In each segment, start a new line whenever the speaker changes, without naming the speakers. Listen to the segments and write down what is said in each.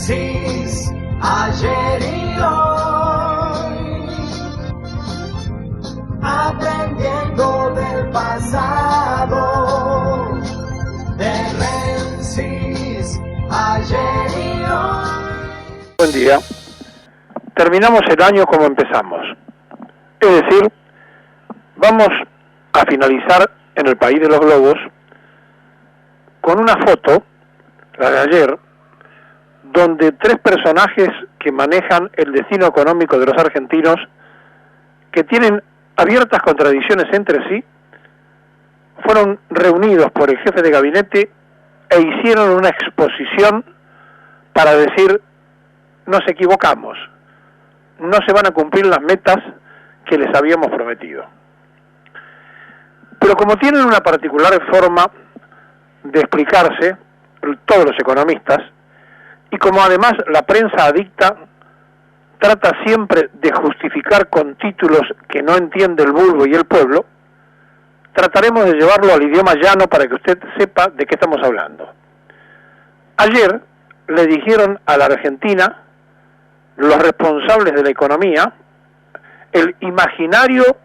Francis, ayer y hoy, aprendiendo del pasado, de Francis, ayer y hoy.
Buen día. Terminamos el año como empezamos. Es decir, vamos a finalizar en el país de los globos con una foto, la de ayer, donde tres personajes que manejan el destino económico de los argentinos, que tienen abiertas contradicciones entre sí, fueron reunidos por el jefe de gabinete e hicieron una exposición para decir: nos equivocamos, no se van a cumplir las metas que les habíamos prometido. Pero como tienen una particular forma de explicarse todos los economistas, y como además la prensa adicta trata siempre de justificar con títulos que no entiende el vulgo y el pueblo, trataremos de llevarlo al idioma llano para que usted sepa de qué estamos hablando. Ayer le dijeron a la Argentina, los responsables de la economía, el imaginario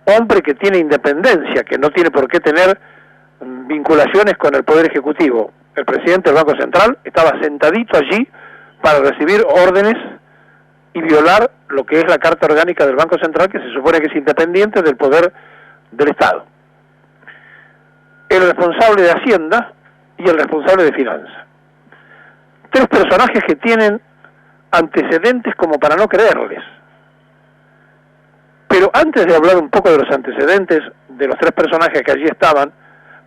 hombre que tiene independencia, que no tiene por qué tener vinculaciones con el Poder Ejecutivo. El presidente del Banco Central estaba sentadito allí para recibir órdenes y violar lo que es la Carta Orgánica del Banco Central, que se supone que es independiente del poder del Estado. El responsable de Hacienda y el responsable de Finanzas. Tres personajes que tienen antecedentes como para no creerles. Pero antes de hablar un poco de los antecedentes de los tres personajes que allí estaban,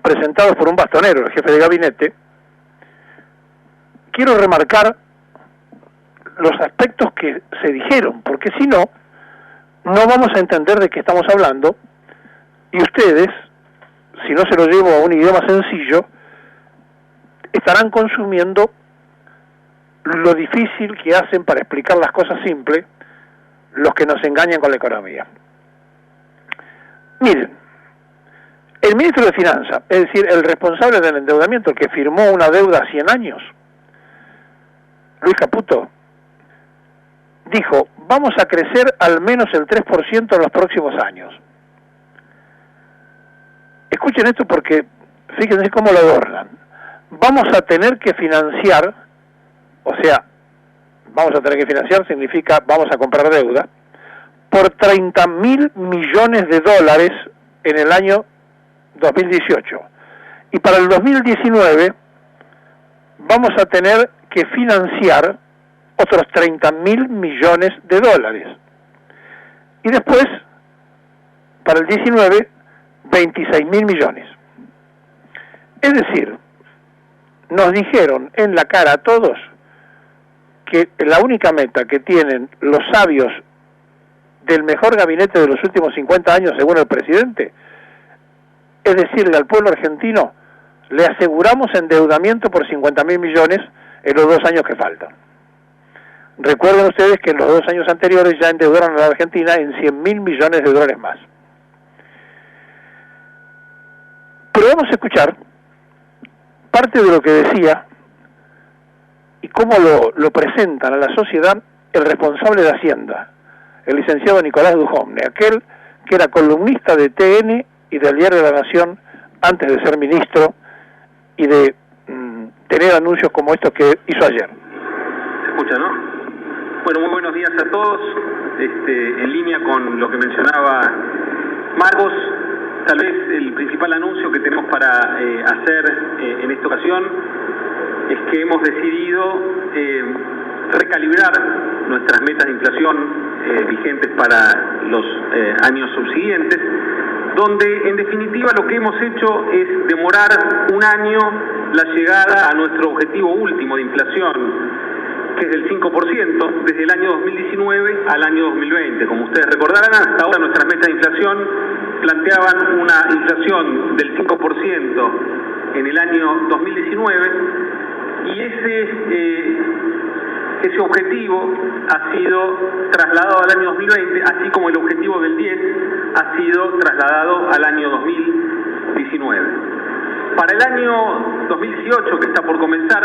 presentados por un bastonero, el jefe de gabinete, quiero remarcar los aspectos que se dijeron, porque si no, no vamos a entender de qué estamos hablando, y ustedes, si no se lo llevo a un idioma sencillo, estarán consumiendo lo difícil que hacen para explicar las cosas simples los que nos engañan con la economía. Miren, el ministro de Finanzas, es decir, el responsable del endeudamiento, el que firmó una deuda a 100 años, Luis Caputo, dijo: vamos a crecer al menos el 3% en los próximos años. Escuchen esto porque fíjense cómo lo adornan. Vamos a tener que financiar, o sea, vamos a tener que financiar significa vamos a comprar deuda, por 30.000 millones de dólares en el año 2018. Y para el 2019 vamos a tener que financiar otros 30.000 millones de dólares. Y después, para el 19, 26.000 millones. Es decir, nos dijeron en la cara a todos que la única meta que tienen los sabios del mejor gabinete de los últimos 50 años, según el presidente, es decirle al pueblo argentino: le aseguramos endeudamiento por 50.000 millones en los 2 años que faltan. Recuerden ustedes que en los 2 años anteriores ya endeudaron a la Argentina en 100.000 millones de dólares más. Pero vamos a escuchar parte de lo que decía y cómo lo presentan a la sociedad el responsable de Hacienda, el licenciado Nicolás Dujovne, aquel que era columnista de TN y del Diario de la Nación antes de ser ministro y de tener anuncios como estos que hizo ayer.
Se escucha, ¿no? Bueno, muy buenos días a todos. En línea con lo que mencionaba Marcos, tal vez el principal anuncio que tenemos para hacer en esta ocasión es que hemos decidido recalibrar nuestras metas de inflación vigentes para los años subsiguientes, donde en definitiva lo que hemos hecho es demorar un año la llegada a nuestro objetivo último de inflación, que es del 5%, desde el año 2019 al año 2020. Como ustedes recordarán, hasta ahora nuestras metas de inflación planteaban una inflación del 5% en el año 2019, y ese objetivo ha sido trasladado al año 2020, así como el objetivo del 10 ha sido trasladado al año 2019. Para el año 2018, que está por comenzar,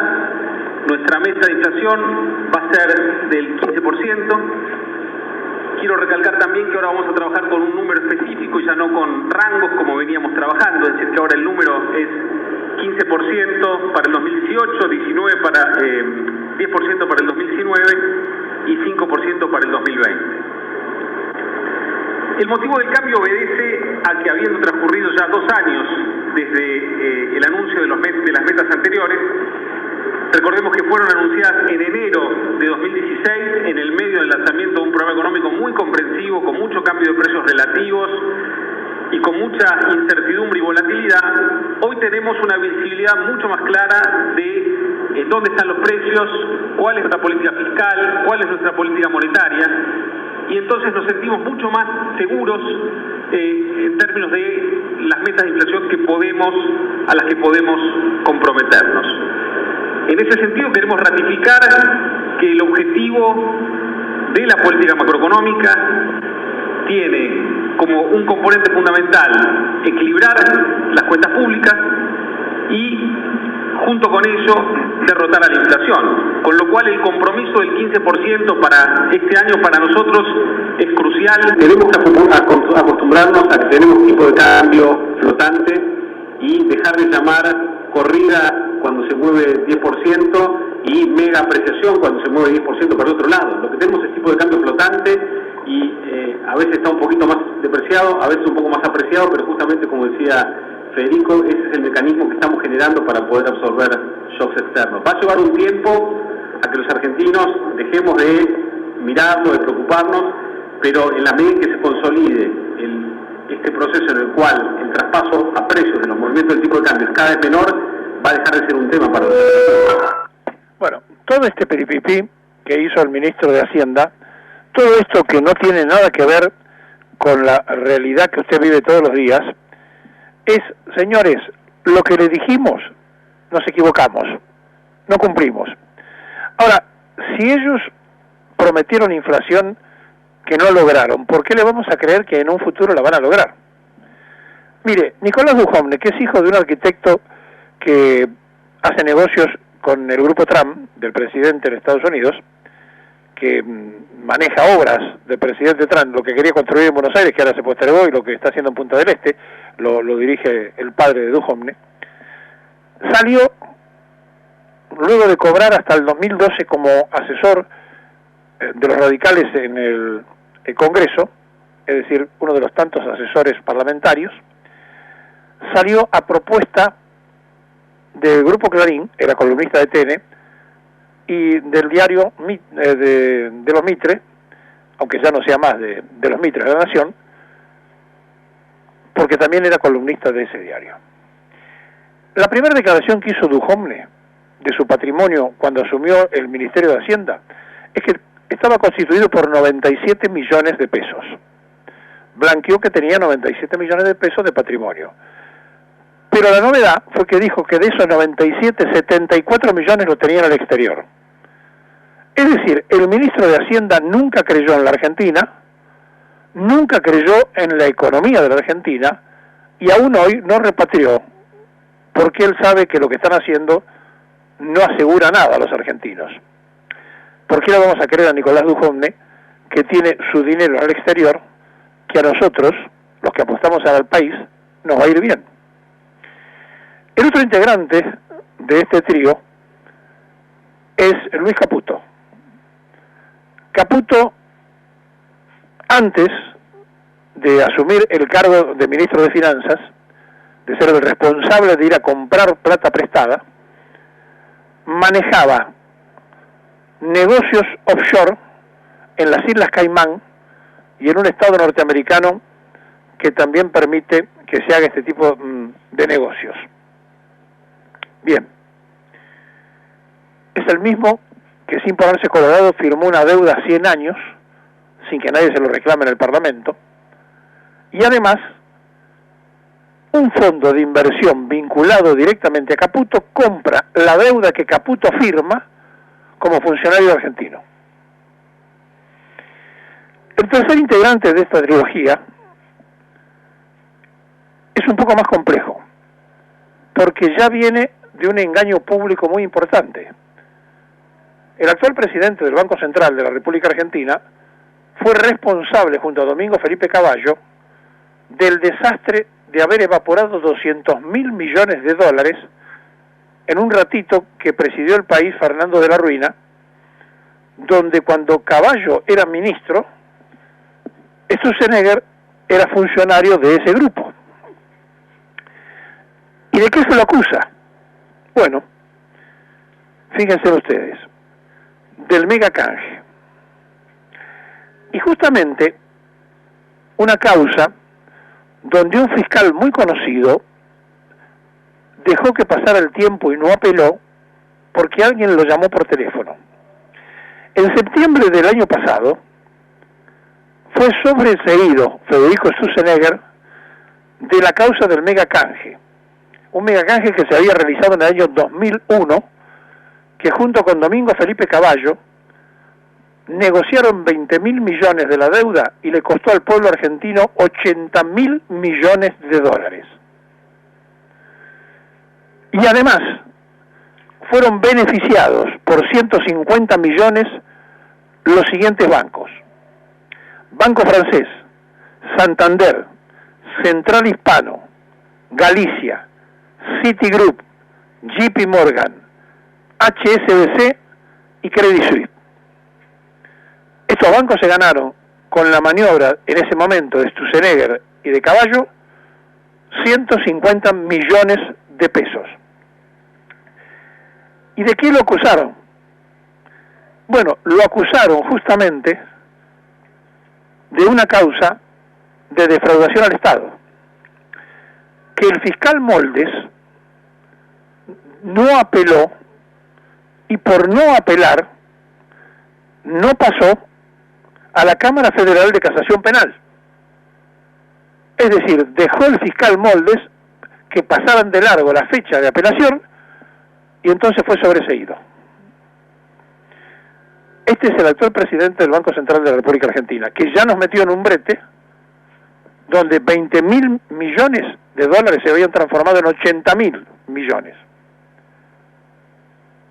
nuestra meta de inflación va a ser del 15%. Quiero recalcar también que ahora vamos a trabajar con un número específico y ya no con rangos como veníamos trabajando, es decir, que ahora el número es 15% para el 2018, 19 para, 10% para el 2019 y 5% para el 2020. El motivo del cambio obedece a que, habiendo transcurrido ya 2 años desde el anuncio de las metas anteriores, recordemos que fueron anunciadas en enero de 2016, en el medio del lanzamiento de un programa económico muy comprensivo, con mucho cambio de precios relativos y con mucha incertidumbre y volatilidad. Hoy tenemos una visibilidad mucho más clara de dónde están los precios, cuál es nuestra política fiscal, cuál es nuestra política monetaria, y entonces nos sentimos mucho más seguros en términos de las metas de inflación a las que podemos comprometernos. En ese sentido, queremos ratificar que el objetivo de la política macroeconómica tiene como un componente fundamental equilibrar las cuentas públicas y, junto con ello, derrotar a la inflación. Con lo cual, el compromiso del 15% para este año para nosotros es crucial.
Debemos acostumbrarnos a que tenemos tipo de cambio flotante y dejar de llamar corrida cuando se mueve 10% y mega apreciación cuando se mueve 10% para el otro lado. Lo que tenemos es tipo de cambio flotante y a veces está un poquito más depreciado, a veces un poco más apreciado, pero justamente, como decía Federico, ese es el mecanismo que estamos generando para poder absorber shocks externos. Va a llevar un tiempo a que los argentinos dejemos de mirarlo, de preocuparnos, pero en la medida en que se consolide este proceso en el cual el traspaso a precios de los movimientos del tipo de cambio es cada vez menor, va a dejar de ser un tema para nosotros.
Bueno, todo este peripipí que hizo el ministro de Hacienda, todo esto que no tiene nada que ver con la realidad que usted vive todos los días, es, señores, lo que le dijimos, nos equivocamos, no cumplimos. Ahora, si ellos prometieron inflación que no lograron, ¿por qué le vamos a creer que en un futuro la van a lograr? Mire, Nicolás Dujovne, que es hijo de un arquitecto que hace negocios con el grupo Trump, del presidente de Estados Unidos, que maneja obras del presidente Trump, lo que quería construir en Buenos Aires, que ahora se postergó, y lo que está haciendo en Punta del Este, lo dirige el padre de Dujovne, salió, luego de cobrar hasta el 2012 como asesor de los radicales en el Congreso, es decir, uno de los tantos asesores parlamentarios, salió a propuesta del Grupo Clarín, era columnista de TN, y del diario de los Mitre, aunque ya no sea más de los Mitre de la Nación, porque también era columnista de ese diario. La primera declaración que hizo Dujovne de su patrimonio cuando asumió el Ministerio de Hacienda es que estaba constituido por 97 millones de pesos. Blanqueó que tenía 97 millones de pesos de patrimonio. Pero la novedad fue que dijo que de esos 97, 74 millones lo tenían al exterior. Es decir, el ministro de Hacienda nunca creyó en la Argentina, nunca creyó en la economía de la Argentina, y aún hoy no repatrió, porque él sabe que lo que están haciendo no asegura nada a los argentinos. ¿Por qué le vamos a creer a Nicolás Dujovne, que tiene su dinero al exterior, que a nosotros, los que apostamos al país, nos va a ir bien? El otro integrante de este trío es Luis Caputo. Caputo, antes de asumir el cargo de ministro de Finanzas, de ser el responsable de ir a comprar plata prestada, manejaba negocios offshore en las Islas Caimán y en un estado norteamericano que también permite que se haga este tipo de negocios. Bien, es el mismo que sin ponerse colorado firmó una deuda a 100 años, sin que nadie se lo reclame en el Parlamento, y además un fondo de inversión vinculado directamente a Caputo compra la deuda que Caputo firma como funcionario argentino. El tercer integrante de esta trilogía es un poco más complejo, porque ya viene de un engaño público muy importante. el actual presidente del Banco Central de la República Argentina fue responsable, junto a Domingo Felipe Cavallo, del desastre de haber evaporado 200.000 millones de dólares en un ratito que presidió el país Fernando de la Ruina, donde cuando Cavallo era ministro, Sturzenegger era funcionario de ese grupo. ¿Y de qué se lo acusa? Bueno, fíjense ustedes, del megacanje. Y justamente una causa donde un fiscal muy conocido dejó que pasara el tiempo y no apeló porque alguien lo llamó por teléfono. En septiembre del año pasado fue sobreseído Federico Sturzenegger de la causa del megacanje, un megacanje que se había realizado en el año 2001, que junto con Domingo Felipe Cavallo negociaron 20.000 millones de la deuda y le costó al pueblo argentino 80.000 millones de dólares. Y además fueron beneficiados por 150 millones los siguientes bancos: Banco Francés, Santander, Central Hispano, Galicia, Citigroup, JP Morgan, HSBC y Credit Suisse. Estos bancos se ganaron, con la maniobra en ese momento de Sturzenegger y de Cavallo, 150 millones de pesos. ¿Y de qué lo acusaron? Bueno, lo acusaron justamente de una causa de defraudación al Estado, que el fiscal Moldes no apeló y por no apelar no pasó a la Cámara Federal de Casación Penal. Es decir, dejó el fiscal Moldes que pasaran de largo la fecha de apelación y entonces fue sobreseído. Este es el actual presidente del Banco Central de la República Argentina, que ya nos metió en un brete donde 20.000 millones de dólares se habían transformado en 80.000 millones.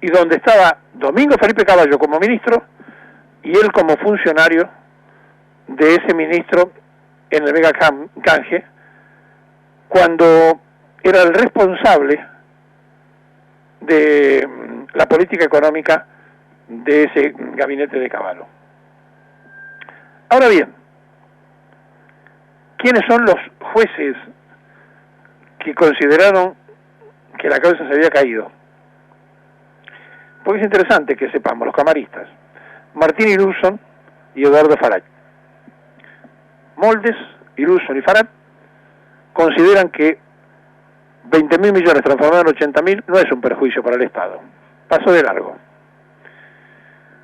Y donde estaba Domingo Felipe Cavallo como ministro y él como funcionario de ese ministro en el megacanje, cuando era el responsable de la política económica de ese gabinete de Cavallo. Ahora bien, ¿quiénes son los jueces que consideraron que la causa se había caído? Porque es interesante que sepamos, los camaristas: Martín Iruzon y Eduardo Farag. Moldes, Iruzon y Farag consideran que 20.000 millones transformados en 80.000 no es un perjuicio para el Estado. Pasó de largo.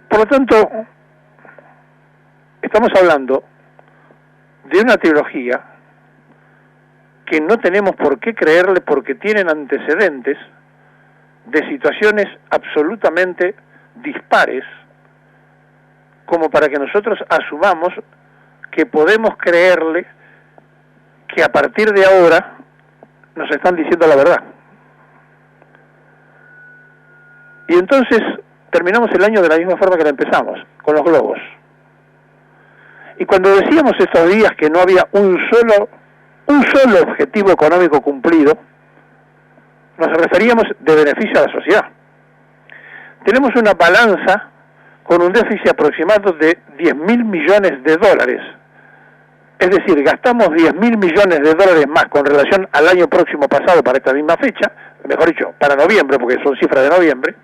Por lo tanto, estamos hablando de una trilogía que no tenemos por qué creerle, porque tienen antecedentes de situaciones absolutamente dispares, como para que nosotros asumamos que podemos creerle que a partir de ahora nos están diciendo la verdad. Y entonces terminamos el año de la misma forma que lo empezamos, con los globos. Y cuando decíamos estos días que no había un solo objetivo económico cumplido, nos referíamos de beneficio a la sociedad. Tenemos una balanza con un déficit aproximado de 10.000 millones de dólares. Es decir, gastamos 10.000 millones de dólares más con relación al año próximo pasado para esta misma fecha, mejor dicho, para noviembre, porque son cifras de noviembre,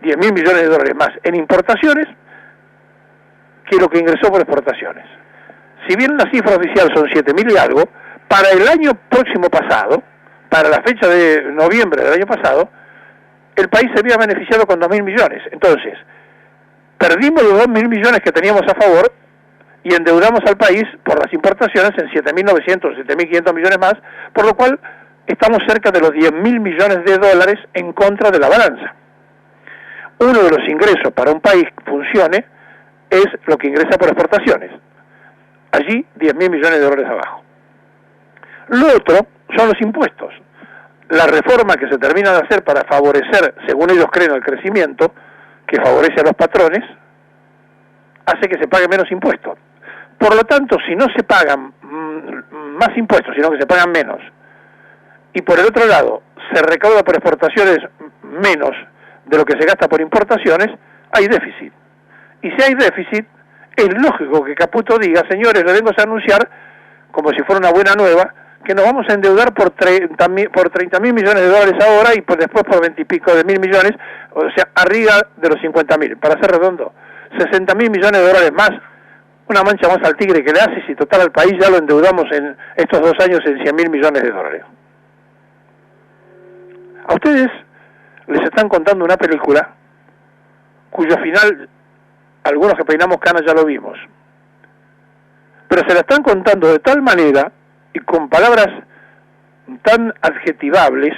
10.000 millones de dólares más en importaciones que lo que ingresó por exportaciones. Si bien la cifra oficial son 7.000 y algo, para el año próximo pasado, para la fecha de noviembre del año pasado, el país se había beneficiado con 2.000 millones. Entonces, perdimos los 2.000 millones que teníamos a favor y endeudamos al país por las importaciones en 7.900, 7.500 millones más, por lo cual estamos cerca de los 10.000 millones de dólares en contra de la balanza. Uno de los ingresos para un país que funcione es lo que ingresa por exportaciones. Allí 10.000 millones de dólares abajo. Lo otro son los impuestos. la reforma que se termina de hacer para favorecer, según ellos creen, el crecimiento, que favorece a los patrones, hace que se pague menos impuestos. Por lo tanto, si no se pagan más impuestos, sino que se pagan menos, y por el otro lado se recauda por exportaciones menos de lo que se gasta por importaciones, hay déficit. Y si hay déficit, es lógico que Caputo diga, señores, le vengo a anunciar, como si fuera una buena nueva, que nos vamos a endeudar por 30 mil millones de dólares ahora y después por 20 y pico de mil millones, o sea, arriba de los 50 mil. Para ser redondo, 60 mil millones de dólares más, una mancha más al tigre que le hace si total al país ya lo endeudamos en estos 2 años en 100 mil millones de dólares. A ustedes les están contando una película cuyo final, algunos que peinamos canas ya lo vimos, pero se la están contando de tal manera y con palabras tan adjetivables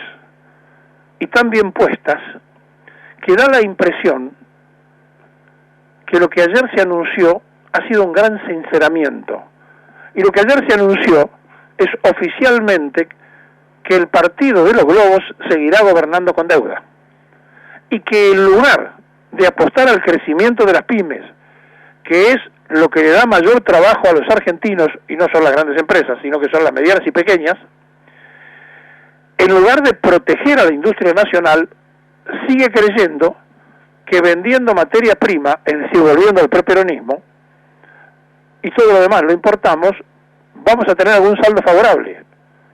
y tan bien puestas que da la impresión que lo que ayer se anunció ha sido un gran sinceramiento, y lo que ayer se anunció es oficialmente que el partido de los globos seguirá gobernando con deuda, y que en lugar de apostar al crecimiento de las pymes, que es lo que le da mayor trabajo a los argentinos, y no son las grandes empresas, sino que son las medianas y pequeñas, en lugar de proteger a la industria nacional, sigue creyendo que vendiendo materia prima, es decir, volviendo al preperonismo, y todo lo demás lo importamos, vamos a tener algún saldo favorable.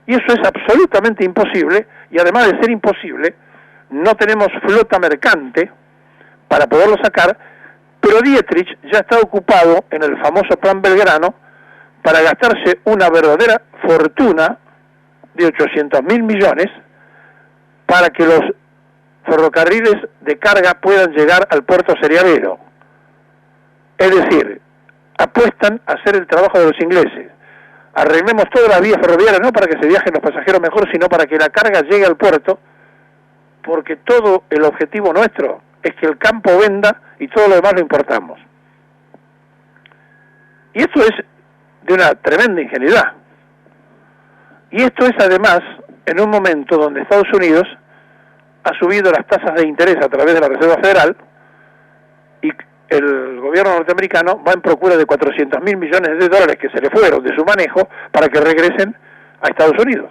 Y eso es absolutamente imposible, y además de ser imposible, no tenemos flota mercante para poderlo sacar, pero Dietrich ya está ocupado en el famoso Plan Belgrano para gastarse una verdadera fortuna de 800 mil millones para que los ferrocarriles de carga puedan llegar al puerto Serialero. Es decir, apuestan a hacer el trabajo de los ingleses. Arreglemos toda la vía ferroviaria, no para que se viajen los pasajeros mejor, sino para que la carga llegue al puerto, porque todo el objetivo nuestro es que el campo venda y todo lo demás lo importamos. Y esto es de una tremenda ingenuidad. Y esto es además en un momento donde Estados Unidos ha subido las tasas de interés a través de la Reserva Federal y el gobierno norteamericano va en procura de 400 mil millones de dólares que se le fueron de su manejo para que regresen a Estados Unidos.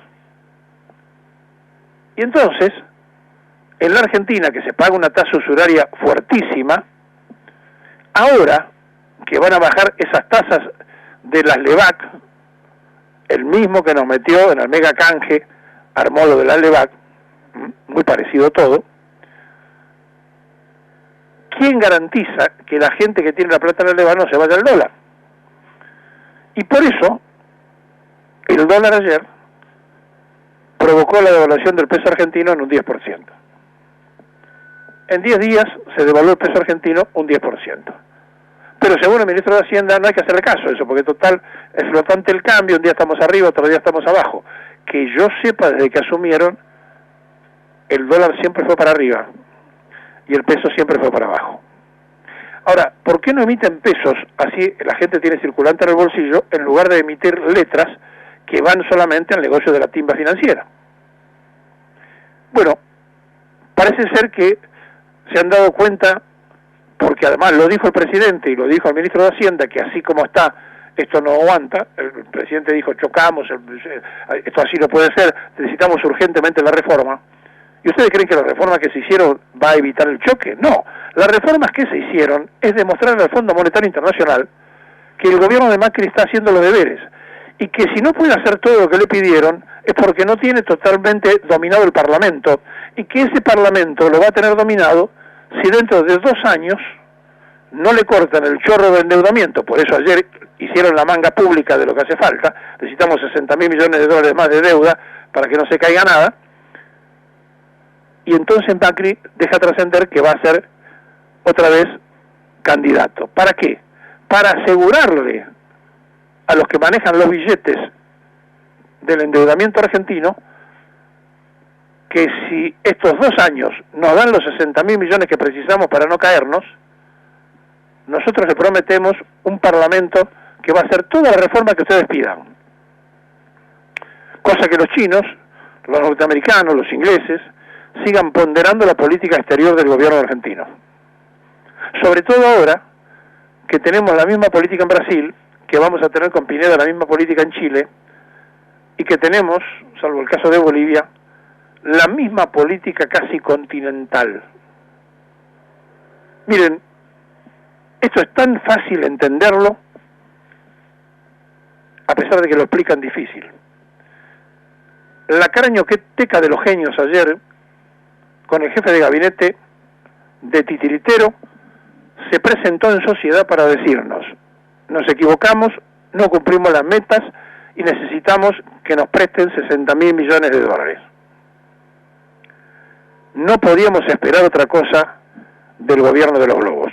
Y entonces, en la Argentina, que se paga una tasa usuraria fuertísima, ahora que van a bajar esas tasas de las LEVAC, el mismo que nos metió en el mega canje, armó lo de la LEVAC, muy parecido todo, ¿quién garantiza que la gente que tiene la plata en la LEVAC no se vaya al dólar? Y por eso, el dólar ayer provocó la devaluación del peso argentino en un 10%. En 10 días se devaluó el peso argentino un 10%. Pero según el ministro de Hacienda no hay que hacerle caso a eso, porque total es flotante el cambio, un día estamos arriba, otro día estamos abajo. Que yo sepa, desde que asumieron, el dólar siempre fue para arriba y el peso siempre fue para abajo. Ahora, ¿por qué no emiten pesos? Así la gente tiene circulante en el bolsillo, en lugar de emitir letras que van solamente al negocio de la timba financiera. Bueno, parece ser que se han dado cuenta, porque además lo dijo el presidente y lo dijo el ministro de Hacienda, que así como está, esto no aguanta. El presidente dijo, chocamos, esto así no puede ser, necesitamos urgentemente la reforma. ¿Y ustedes creen que la reforma que se hicieron va a evitar el choque? No, las reformas que se hicieron es demostrarle al Fondo Monetario Internacional que el gobierno de Macri está haciendo los deberes, y que si no puede hacer todo lo que le pidieron es porque no tiene totalmente dominado el Parlamento, y que ese Parlamento lo va a tener dominado si dentro de 2 años no le cortan el chorro de endeudamiento. Por eso ayer hicieron la manga pública de lo que hace falta. Necesitamos 60 mil millones de dólares más de deuda para que no se caiga nada. Y entonces Macri deja trascender que va a ser otra vez candidato. ¿Para qué? Para asegurarle a los que manejan los billetes del endeudamiento argentino que si estos 2 años nos dan los 60 mil millones que precisamos para no caernos, nosotros le prometemos un parlamento que va a hacer toda la reforma que ustedes pidan. Cosa que los chinos los norteamericanos, los ingleses, sigan ponderando la política exterior del gobierno argentino. Sobre todo ahora que tenemos la misma política en Brasil, que vamos a tener con Pineda la misma política en Chile, y que tenemos, salvo el caso de Bolivia, la misma política casi continental. Miren, esto es tan fácil entenderlo, a pesar de que lo explican difícil. La cara ñoqueteca de los genios ayer, con el jefe de gabinete de titiritero, se presentó en sociedad para decirnos: nos equivocamos, no cumplimos las metas y necesitamos que nos presten 60.000 millones de dólares. No podíamos esperar otra cosa del gobierno de los globos.